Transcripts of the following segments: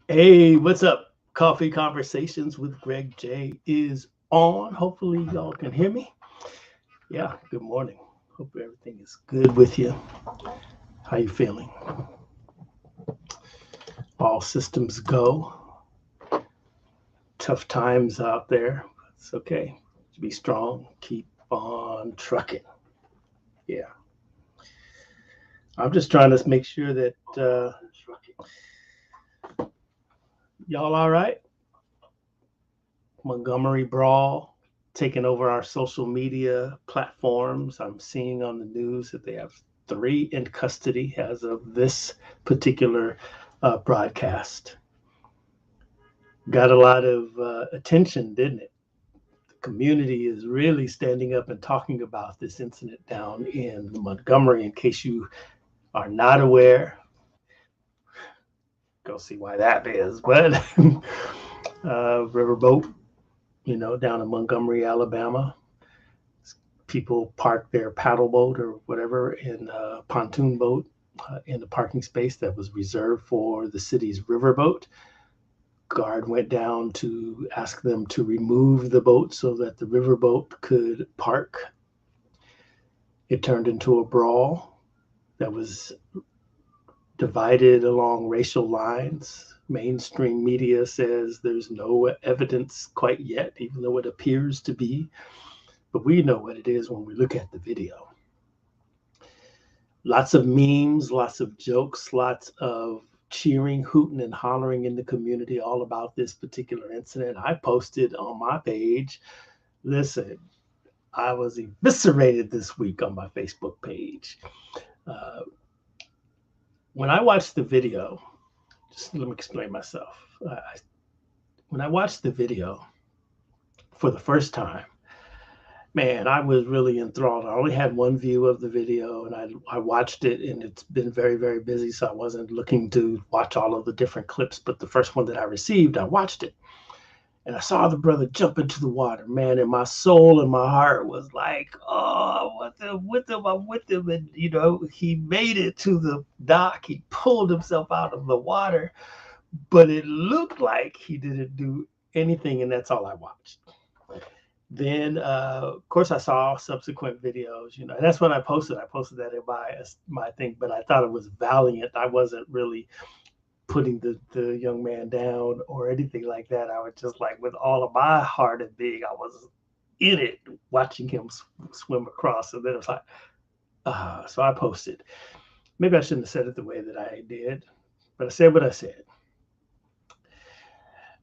Hey, what's up? Coffee Conversations with Greg J is on. Hopefully y'all can hear me. Yeah, good morning. Hope everything is good with you. How you feeling? All systems go. Tough times out there. It's okay. Be strong. Keep on trucking. Yeah. I'm just trying to make sure that y'all all right? Montgomery Brawl taking over our social media platforms. I'm seeing on the news that they have 3 in custody as of this particular broadcast. Got a lot of attention, didn't it? The community is really standing up and talking about this incident down in Montgomery. In case you are not aware, go see why that is. But riverboat, down in Montgomery, Alabama. People park their paddle boat or whatever in a pontoon boat in the parking space that was reserved for the city's riverboat. Guard went down to ask them to remove the boat so that the riverboat could park. It turned into a brawl that was divided along racial lines. Mainstream media says there's no evidence quite yet, even though it appears to be. But we know what it is when we look at the video. Lots of memes, lots of jokes, lots of cheering, hooting, and hollering in the community all about this particular incident. I posted on my page, listen, I was eviscerated this week on my Facebook page. When I watched the video, just let me explain myself. When I watched the video for the first time, man, I was really enthralled. I only had one view of the video, and I watched it, and it's been very, very busy, so I wasn't looking to watch all of the different clips. But the first one that I received, I watched it. And I saw the brother jump into the water, man, and my soul and my heart was like, oh, I'm with him. And, he made it to the dock. He pulled himself out of the water, but it looked like he didn't do anything, and that's all I watched. Then, of course, I saw subsequent videos, and that's what I posted. I posted that in my thing, but I thought it was valiant. I wasn't really putting the young man down or anything like that. I was just like, with all of my heart and being, I was in it, watching him swim across. And then it was like, so I posted. Maybe I shouldn't have said it the way that I did, but I said what I said.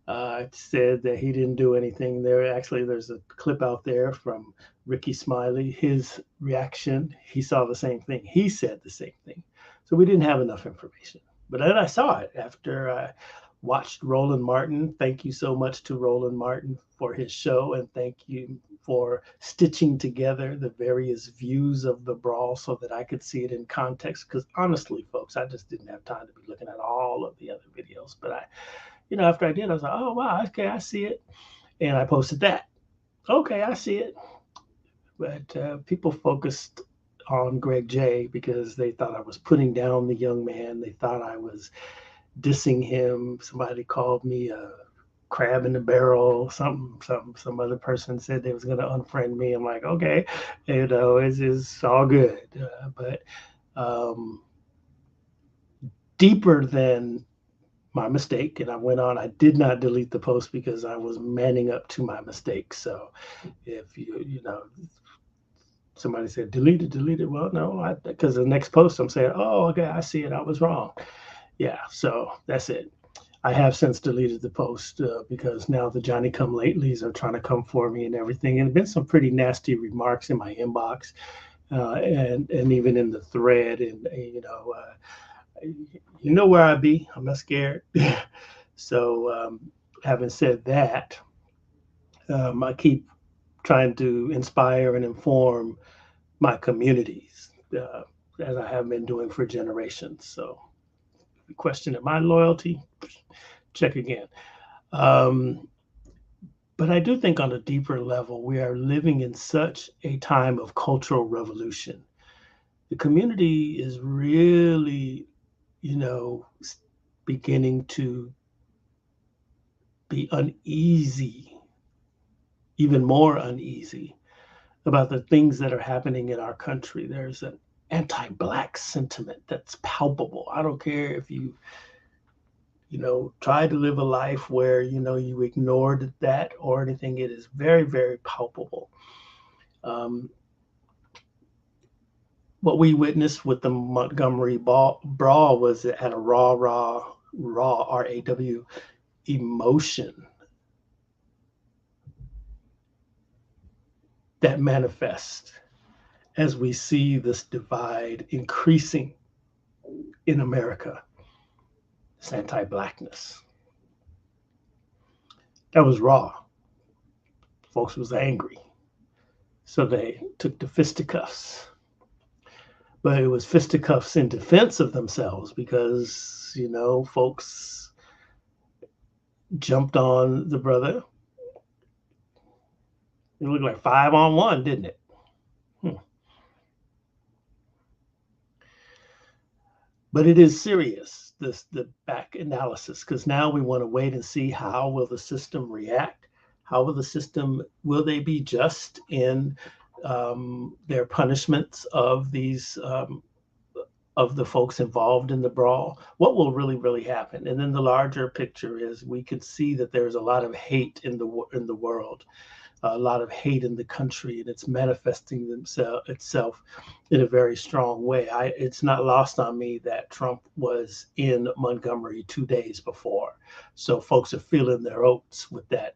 I said that he didn't do anything there. Actually, there's a clip out there from Ricky Smiley, his reaction. He saw the same thing. He said the same thing. So we didn't have enough information. But then I saw it after I watched Roland Martin. Thank you so much to Roland Martin for his show, and thank you for stitching together the various views of the brawl so that I could see it in context. Because honestly, folks, I just didn't have time to be looking at all of the other videos. But after I did, I was like, oh, wow, okay, I see it. And I posted that. Okay, I see it. But people focused on Greg J because they thought I was putting down the young man. They thought I was dissing him. Somebody called me a crab in the barrel. Some other person said they was going to unfriend me. I'm like, okay, it's all good. But deeper than my mistake, and I went on. I did not delete the post because I was manning up to my mistake. So if somebody said delete it, well, no, because the next post I'm saying, oh, okay, I see it, I was wrong. Yeah, so that's it. I have since deleted the post because now the Johnny come latelys are trying to come for me and everything, and been some pretty nasty remarks in my inbox. and even in the thread, and you know where I be. I'm not scared. So, having said that, I keep trying to inspire and inform my communities, as I have been doing for generations. So, if you question my loyalty, check again. Um, but I do think on a deeper level, we are living in such a time of cultural revolution. The community is really, you know, beginning to be uneasy, even more uneasy about the things that are happening in our country. There's an anti-black sentiment that's palpable. I don't care if you try to live a life where you ignored that or anything. It is very, very palpable. Um, what we witnessed with the Montgomery Brawl was at a raw RAW emotion that manifests as we see this divide increasing in America. This anti-blackness that was raw. Folks was angry, so they took to fisticuffs. But it was fisticuffs in defense of themselves because folks jumped on the brother. It looked like 5-on-1, didn't it? Hmm. But it is serious, the back analysis, because now we want to wait and see how will the system react. How will the system, will they be just in their punishments of these of the folks involved in the brawl? What will really happen? And then the larger picture is we could see that there's a lot of hate in the world, a lot of hate in the country, and it's manifesting itself in a very strong way. It's not lost on me that Trump was in Montgomery 2 days before, so folks are feeling their oats with that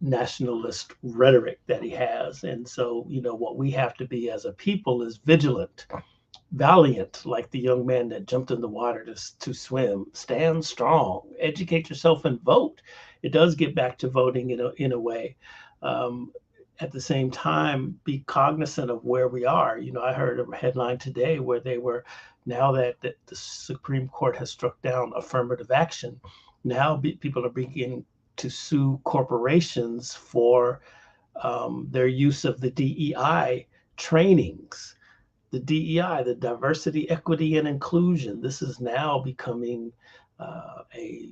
nationalist rhetoric that he has. And so, what we have to be as a people is vigilant, valiant, like the young man that jumped in the water to swim. Stand strong, educate yourself, and vote. It does get back to voting in a way. Um, at the same time, be cognizant of where we are. I heard a headline today where they were, now that the Supreme Court has struck down affirmative action, now people are beginning to sue corporations for their use of the DEI trainings. The DEI, the diversity, equity, and inclusion. This is now becoming a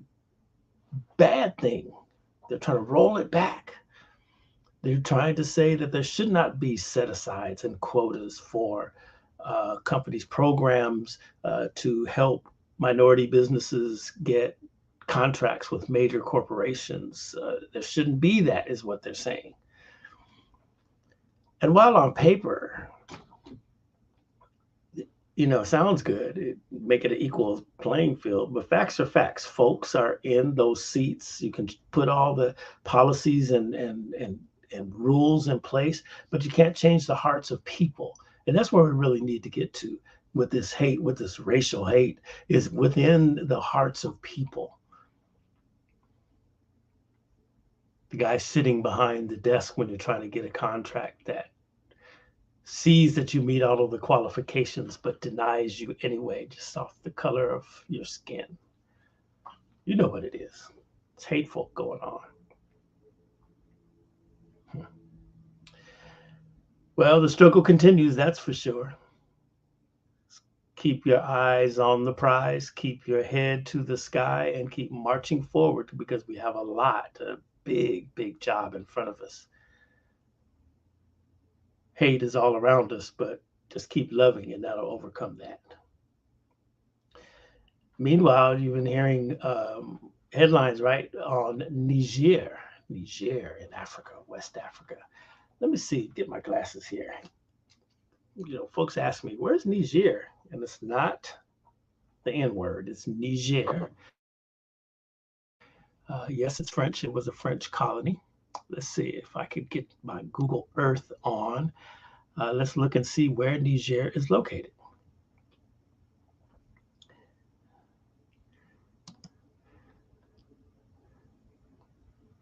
bad thing. They're trying to roll it back. They're trying to say that there should not be set asides and quotas for companies' programs to help minority businesses get contracts with major corporations. There shouldn't be that, is what they're saying. And while on paper, sounds good. Make it an equal playing field, but facts are facts. Folks are in those seats. You can put all the policies and rules in place, but you can't change the hearts of people. And that's where we really need to get to with this hate, with this racial hate, is within the hearts of people. The guy sitting behind the desk when you're trying to get a contract that sees that you meet all of the qualifications but denies you anyway, just off the color of your skin. You know what it is. It's hateful going on. Well, the struggle continues, that's for sure. Keep your eyes on the prize, keep your head to the sky, and keep marching forward, because we have a big job in front of us. Hate is all around us, but just keep loving, and that'll overcome that. Meanwhile, you've been hearing headlines, right, on Niger in Africa, West Africa. Let me see, get my glasses here. Folks ask me, where's Niger? And it's not the N word, it's Niger. Yes, it's French. It was a French colony. Let's see if I could get my Google Earth on. Let's look and see where Niger is located.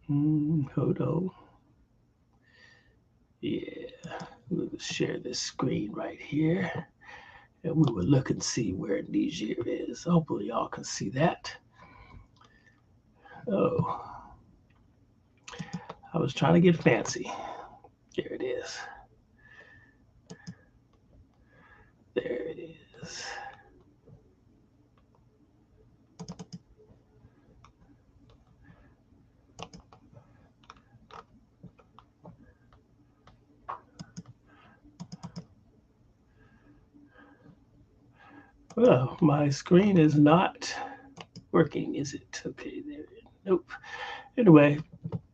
Hold on. Yeah, we'll share this screen right here. And we will look and see where Niger is. Hopefully y'all can see that. Oh, I was trying to get fancy. There it is. There it is. Well, my screen is not working, is it? Okay, there. Nope. Anyway,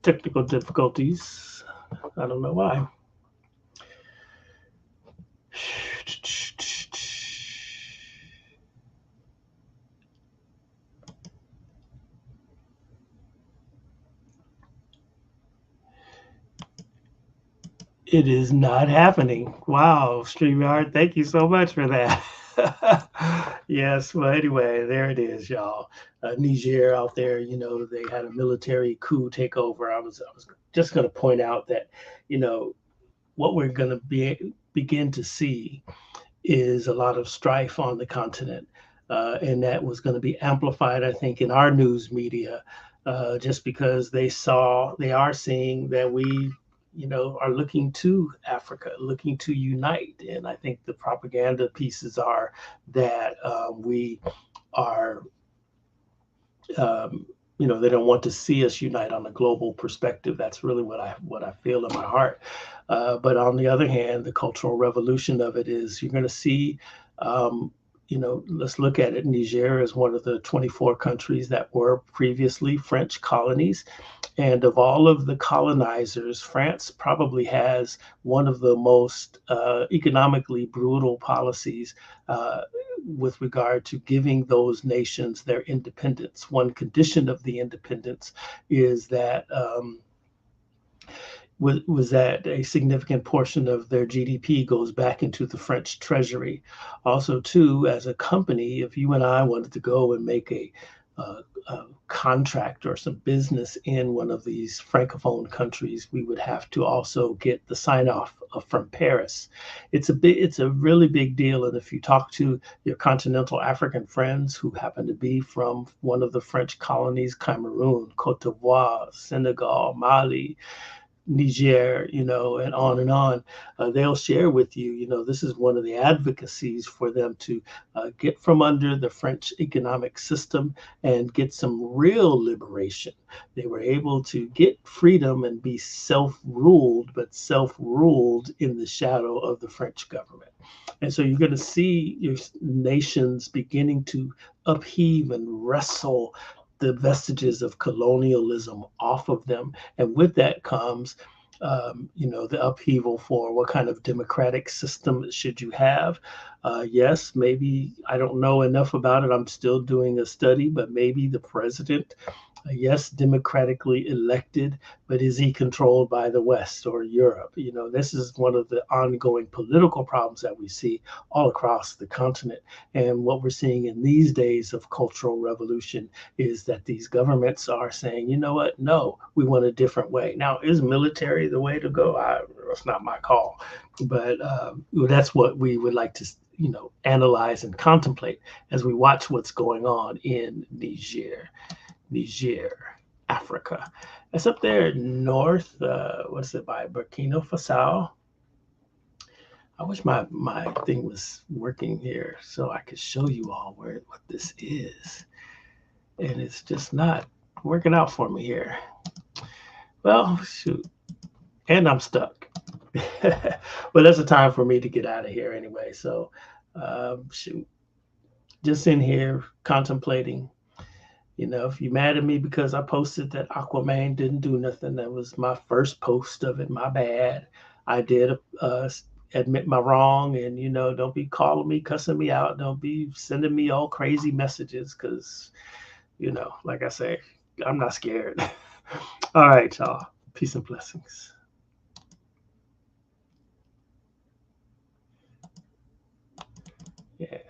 technical difficulties. I don't know why. It is not happening. Wow, StreamYard, thank you so much for that. Yes, well, anyway, there it is, y'all. Niger out there, they had a military coup takeover. I was just going to point out that, you know, what we're going to begin to see is a lot of strife on the continent. And that was going to be amplified, I think, in our news media, just because they are seeing that we, are looking to Africa, looking to unite. And I think the propaganda pieces are that we are, they don't want to see us unite on a global perspective. That's really what I feel in my heart. But on the other hand, the cultural revolution of it is you're going to see, let's look at it. Niger is one of the 24 countries that were previously French colonies. And of all of the colonizers, France probably has one of the most economically brutal policies with regard to giving those nations their independence. One condition of the independence is that was that a significant portion of their GDP goes back into the French treasury. Also, too, as a company, if you and I wanted to go and make a contract or some business in one of these francophone countries, we would have to also get the sign off from Paris. It's a really big deal. And if you talk to your continental African friends who happen to be from one of the French colonies, Cameroon, Cote d'Ivoire, Senegal, Mali, Niger, and on, they'll share with you, this is one of the advocacies for them to get from under the French economic system and get some real liberation. They were able to get freedom and be self-ruled, but self-ruled in the shadow of the French government. And so you're going to see your nations beginning to upheave and wrestle the vestiges of colonialism off of them. And with that comes, the upheaval for what kind of democratic system should you have. Yes, maybe I don't know enough about it. I'm still doing a study, but maybe the president, yes, democratically elected, but is he controlled by the West or Europe? This is one of the ongoing political problems that we see all across the continent. And what we're seeing in these days of cultural revolution is that these governments are saying, you know what? No, we want a different way. Now, is military the way to go? That's not my call, but that's what we would like to, analyze and contemplate as we watch what's going on in Niger, Africa. It's up there north. What's it by Burkina Faso? I wish my thing was working here so I could show you all what this is, and it's just not working out for me here. Well, shoot, and I'm stuck. But that's the time for me to get out of here anyway. So, shoot, just in here contemplating. If you're mad at me because I posted that Aquaman didn't do nothing, that was my first post of it. My bad. I did admit my wrong, and don't be calling me, cussing me out. Don't be sending me all crazy messages because, like I say, I'm not scared. All right, y'all. Peace and blessings. Yeah.